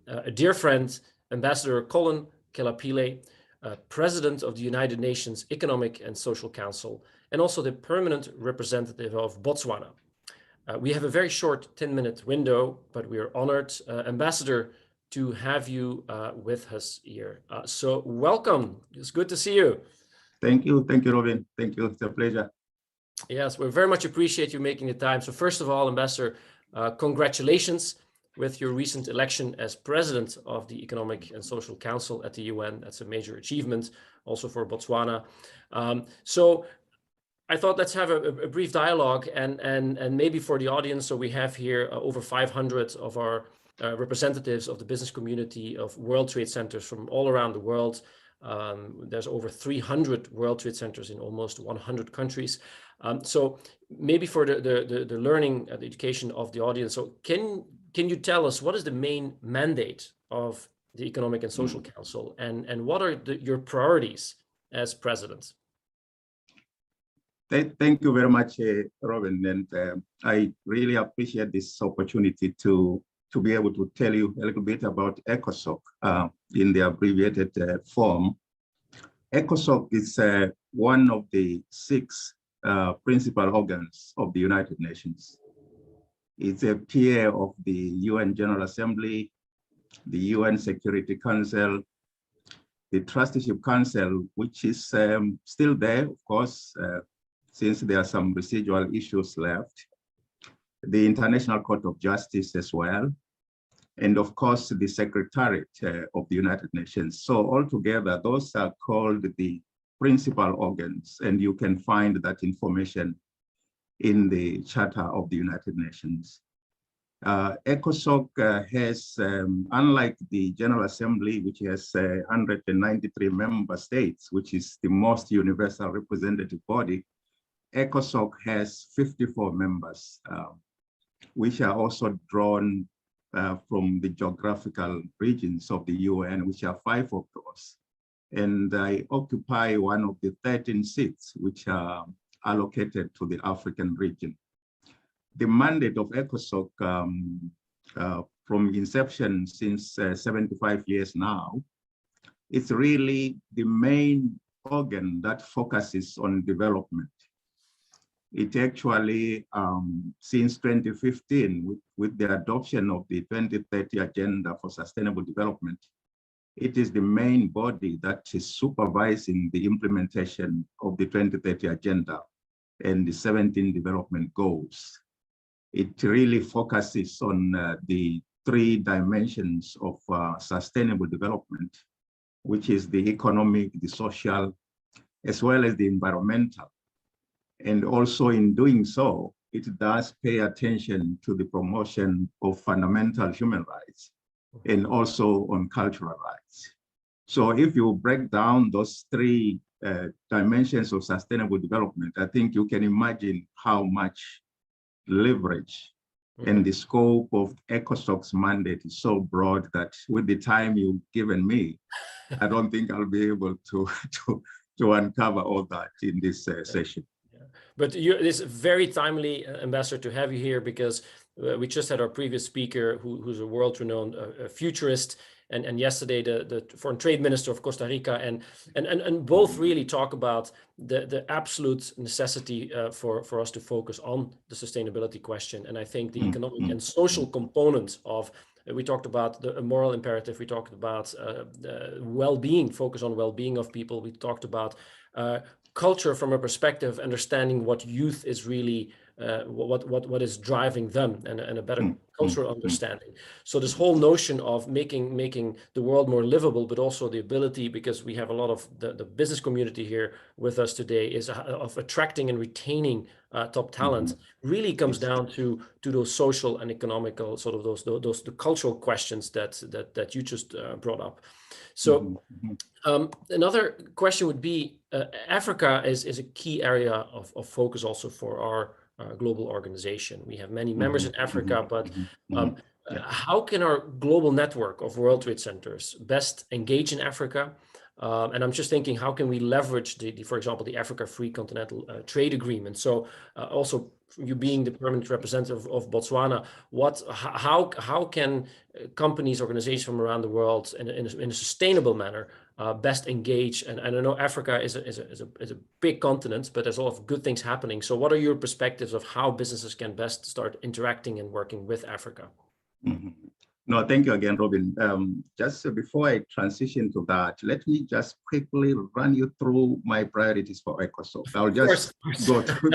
a dear friend, Ambassador Colin Kelapile, President of the United Nations Economic and Social Council, and also the permanent representative of Botswana. We have a very short 10-minute window, but we are honored, Ambassador, to have you with us here. So welcome. It's good to see you. Thank you. Thank you, Robin. Thank you. It's a pleasure. Yes, we very much appreciate you making the time. So first of all, Ambassador, congratulations with your recent election as President of the Economic and Social Council at the UN. That's a major achievement also for Botswana. So I thought let's have a brief dialogue and maybe for the audience. So we have here over 500 of our representatives of the business community of World Trade Centers from all around the world. There's over 300 World Trade Centers in almost 100 countries. So maybe for the learning, the education of the audience. So can you tell us what is the main mandate of the Economic and Social Council, and what are your priorities as president? Thank you very much, Robin, and I really appreciate this opportunity to be able to tell you a little bit about ECOSOC in the abbreviated form. ECOSOC is one of the 6 principal organs of the United Nations. It's a peer of the UN General Assembly, the UN Security Council, the Trusteeship Council, which is still there, of course, since there are some residual issues left, the International Court of Justice as well, and of course, the Secretariat of the United Nations. So altogether, those are called the principal organs, and you can find that information in the Charter of the United Nations. ECOSOC has, unlike the General Assembly, which has 193 member states, which is the most universal representative body, ECOSOC has 54 members, which are also drawn from the geographical regions of the UN, which are 5 of those. And I occupy one of the 13 seats, which are allocated to the African region. The mandate of ECOSOC from inception since 75 years now, it's really the main organ that focuses on development. It actually, since 2015, with the adoption of the 2030 Agenda for Sustainable Development, it is the main body that is supervising the implementation of the 2030 Agenda and the 17 development goals. It really focuses on the 3 dimensions of sustainable development, which is the economic, the social, as well as the environmental. And also in doing so, it does pay attention to the promotion of fundamental human rights and also on cultural rights. So if you break down those 3 dimensions of sustainable development, I think you can imagine how much leverage and the scope of ECOSOC's mandate is so broad that with the time you've given me, I don't think I'll be able to uncover all that in this session. But it is very timely, Ambassador, to have you here, because we just had our previous speaker, who's a world-renowned futurist, and yesterday the foreign trade minister of Costa Rica, and both really talk about the absolute necessity for us to focus on the sustainability question. And I think the economic and social component of, we talked about the moral imperative, we talked about the well-being, focus on well-being of people, we talked about culture from a perspective, understanding what youth is really, what is driving them, and a better cultural understanding. So this whole notion of making the world more livable, but also the ability, because we have a lot of the business community here with us today, is of attracting and retaining top talent, really comes down to those social and economical, sort of those the cultural questions that you just brought up. So another question would be, Africa is a key area of focus also for our global organization. We have many members in Africa, but how can our global network of World Trade Centers best engage in Africa? And I'm just thinking, how can we leverage for example, the Africa Free Continental Trade Agreement? So also you being the permanent representative of Botswana, how can companies, organizations from around the world in a sustainable manner best engage? And I know Africa is a big continent, but there's a lot of good things happening. So what are your perspectives of how businesses can best start interacting and working with Africa? Mm-hmm. No, thank you again, Robin. Just before I transition to that, let me just quickly run you through my priorities for ECOSOC. I'll just go through.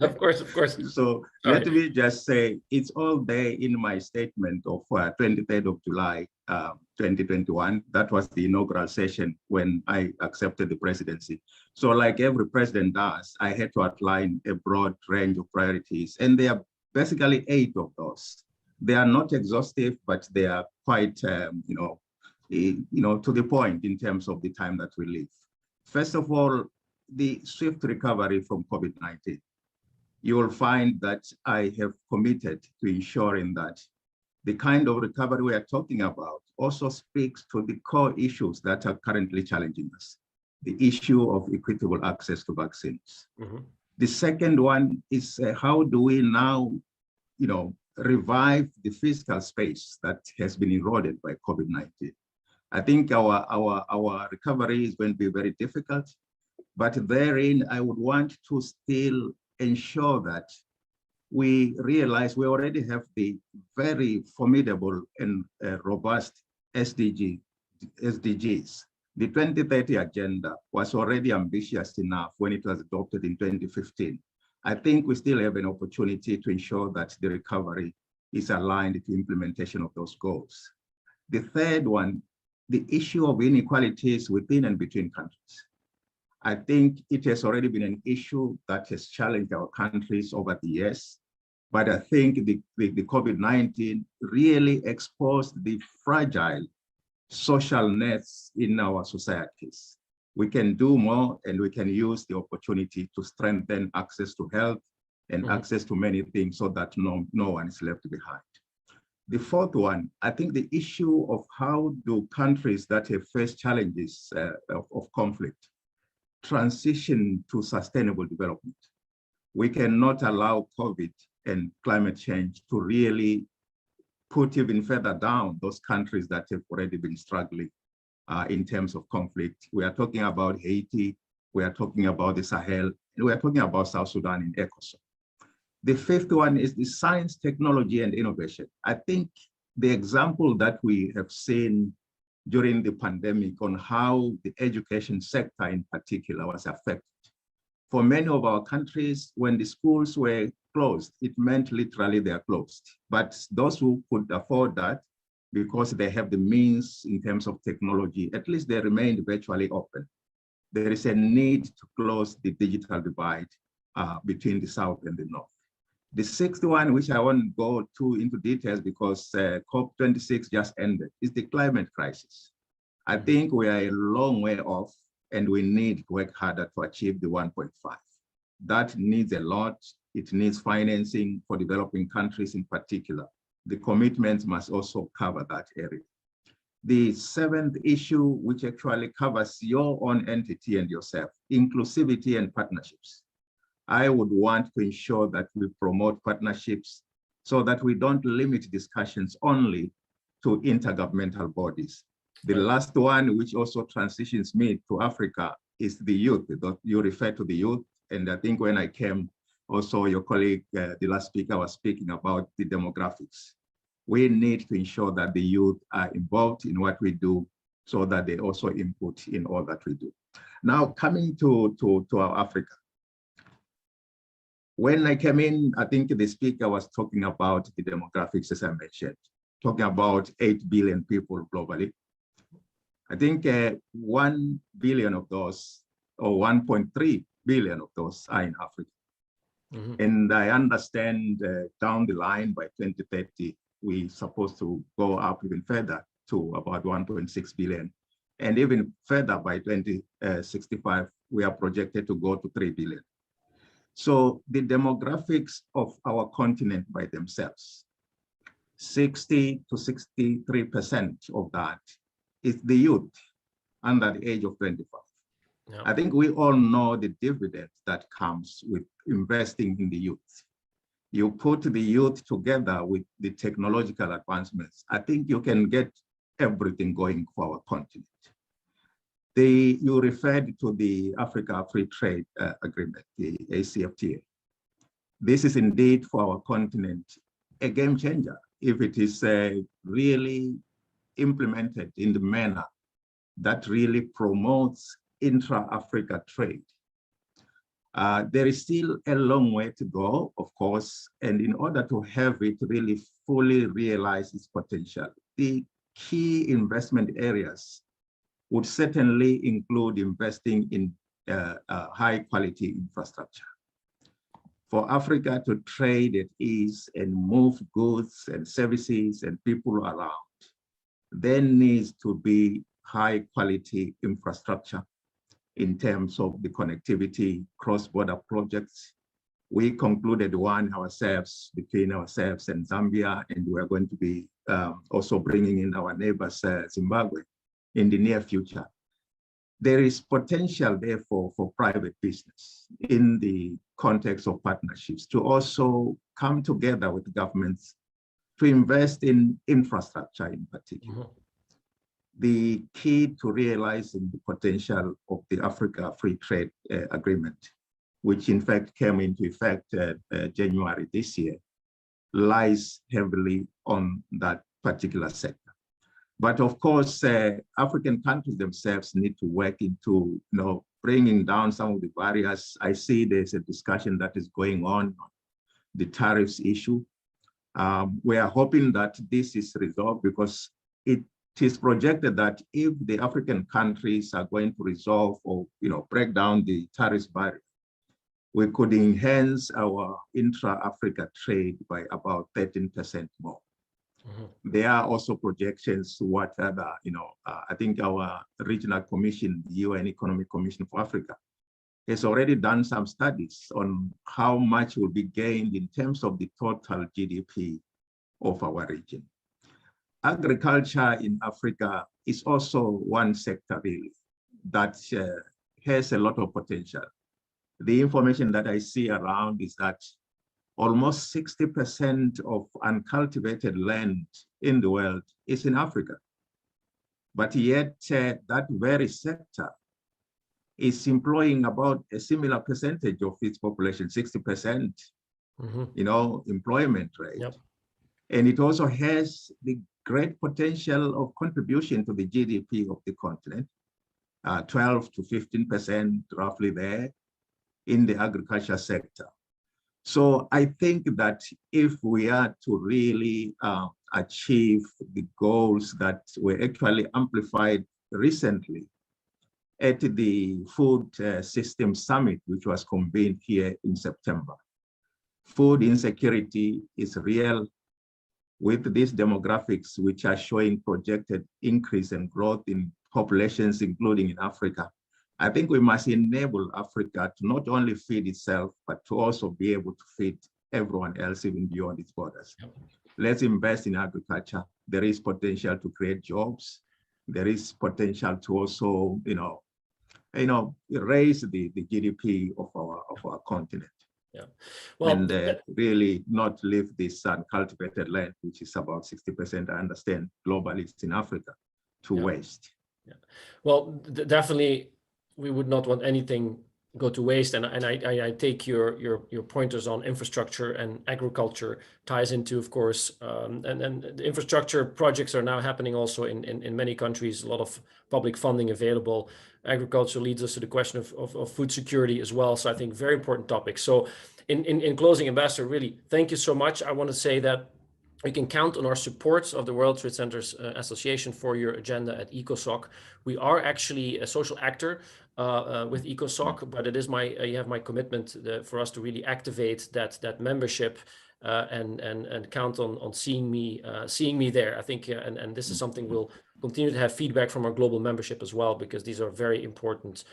Of course. So let me just say, it's all there in my statement of 23rd of July, 2021. That was the inaugural session when I accepted the presidency. So like every president does, I had to outline a broad range of priorities, and there are basically 8 of those. They are not exhaustive, but they are quite, to the point in terms of the time that we live. First of all, the swift recovery from COVID-19. You will find that I have committed to ensuring that the kind of recovery we are talking about also speaks to the core issues that are currently challenging us. The issue of equitable access to vaccines. Mm-hmm. The second one is how do we now, revive the physical space that has been eroded by COVID-19. I think our recovery is going to be very difficult, but therein I would want to still ensure that we realize we already have the very formidable and robust SDGs. The 2030 agenda was already ambitious enough when it was adopted in 2015. I think we still have an opportunity to ensure that the recovery is aligned to implementation of those goals. The third one, the issue of inequalities within and between countries. I think it has already been an issue that has challenged our countries over the years, but I think the COVID-19 really exposed the fragile social nets in our societies. We can do more, and we can use the opportunity to strengthen access to health and access to many things so that no one is left behind. The fourth one, I think the issue of how do countries that have faced challenges of conflict transition to sustainable development. We cannot allow COVID and climate change to really put even further down those countries that have already been struggling in terms of conflict. We are talking about Haiti, we are talking about the Sahel, and we are talking about South Sudan in ECOSOC. The fifth one is the science, technology, and innovation. I think the example that we have seen during the pandemic on how the education sector in particular was affected. For many of our countries, when the schools were closed, it meant literally they're closed. But those who could afford that, because they have the means in terms of technology, at least they remained virtually open. There is a need to close the digital divide between the South and the North. The sixth one, which I won't go too into details because COP26 just ended, is the climate crisis. I think we are a long way off, and we need to work harder to achieve the 1.5. That needs a lot. It needs financing for developing countries in particular. The commitments must also cover that area. The seventh issue, which actually covers your own entity and yourself, inclusivity and partnerships. I would want to ensure that we promote partnerships so that we don't limit discussions only to intergovernmental bodies. The last one, which also transitions me to Africa, is the youth. You refer to the youth, and I think when I came, also your colleague, the last speaker, was speaking about the demographics. We need to ensure that the youth are involved in what we do so that they also input in all that we do. Now, coming to our Africa. When I came in, I think the speaker was talking about the demographics, as I mentioned, talking about 8 billion people globally. I think 1 billion of those, or 1.3 billion of those, are in Africa. And I understand down the line by 2030, we're supposed to go up even further to about 1.6 billion. And even further by 2065, we are projected to go to 3 billion. So the demographics of our continent by themselves, 60 to 63% of that is the youth under the age of 25. Yeah. I think we all know the dividend that comes with investing in the youth. you put the youth together with the technological advancements, I think you can get everything going for our continent. You referred to the Africa Free Trade Agreement, the ACFTA. This is indeed for our continent a game changer if it is really implemented in the manner that really promotes intra-Africa trade. There is still a long way to go, of course, and in order to have it really fully realize its potential, the key investment areas would certainly include investing in high quality infrastructure. For Africa to trade at ease and move goods and services and people around, there needs to be high quality infrastructure in terms of the connectivity, cross-border projects. We concluded one ourselves, between ourselves and Zambia, and we're going to be also bringing in our neighbors, Zimbabwe, in the near future. There is potential, therefore, for private business in the context of partnerships to also come together with governments to invest in infrastructure in particular. The key to realizing the potential of the Africa Free Trade Agreement, which in fact came into effect January this year, lies heavily on that particular sector. But of course, African countries themselves need to work into bringing down some of the barriers. I see there's a discussion that is going on the tariffs issue. We are hoping that this is resolved because it is projected that if the African countries are going to resolve or break down the tariffs barrier, we could enhance our intra-Africa trade by about 13% more. There are also projections what other, I think our regional commission, the UN Economic Commission for Africa, has already done some studies on how much will be gained in terms of the total GDP of our region. Agriculture in Africa is also one sector really that has a lot of potential. The information that I see around is that almost 60% of uncultivated land in the world is in Africa. But yet that very sector is employing about a similar percentage of its population, 60%, employment rate. Yep. And it also has the great potential of contribution to the GDP of the continent, 12 to 15% roughly there in the agriculture sector. So I think that if we are to really achieve the goals that were actually amplified recently at the Food System Summit, which was convened here in September, food insecurity is real with these demographics, which are showing projected increase and growth in populations, including in Africa. I think we must enable Africa to not only feed itself, but to also be able to feed everyone else, even beyond its borders. Yep. Let's invest in agriculture. There is potential to create jobs. There is potential to also, raise the GDP of our continent. Yeah. Well, and really not leave this uncultivated land, which is about 60%, I understand, globally it's in Africa, to waste. Yeah. Well, definitely. We would not want anything go to waste, and I take your pointers on infrastructure, and agriculture ties into, of course, and the infrastructure projects are now happening also in many countries. A lot of public funding available. Agriculture leads us to the question of food security as well. So I think very important topic. So in closing, Ambassador, really thank you so much. I want to say that we can count on our support of the World Trade Centers Association for your agenda at ECOSOC. We are actually a social actor with ECOSOC, but it is you have my commitment for us to really activate that membership and count on seeing me there. I think, and this is something we'll continue to have feedback from our global membership as well, because these are very important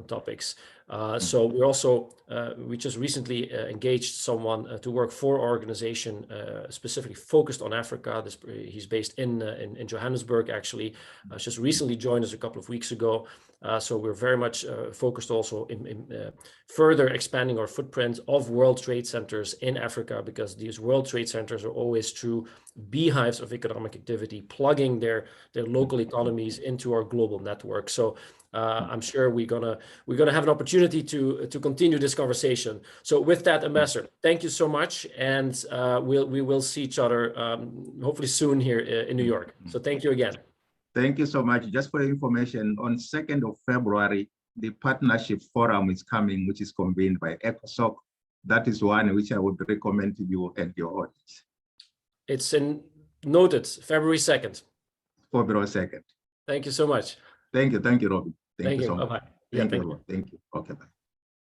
topics. So we also, we just recently engaged someone to work for our organization, specifically focused on Africa. He's based in Johannesburg, actually. Just recently joined us a couple of weeks ago. So we're very much focused also in further expanding our footprint of World Trade Centers in Africa, because these World Trade Centers are always true beehives of economic activity, plugging their local economies into our global network. So I'm sure we're gonna have an opportunity to continue this conversation. So with that, Ambassador, thank you so much, and we will see each other hopefully soon here in New York. So thank you again. Thank you so much. Just for your information, on 2nd of February, the partnership forum is coming, which is convened by ECOSOC. That is one which I would recommend to you and your audience. It's noted, February 2nd. February 2nd. Thank you so much. Thank you, Robin. Thank you so much. Bye-bye. Thank you. Okay, bye.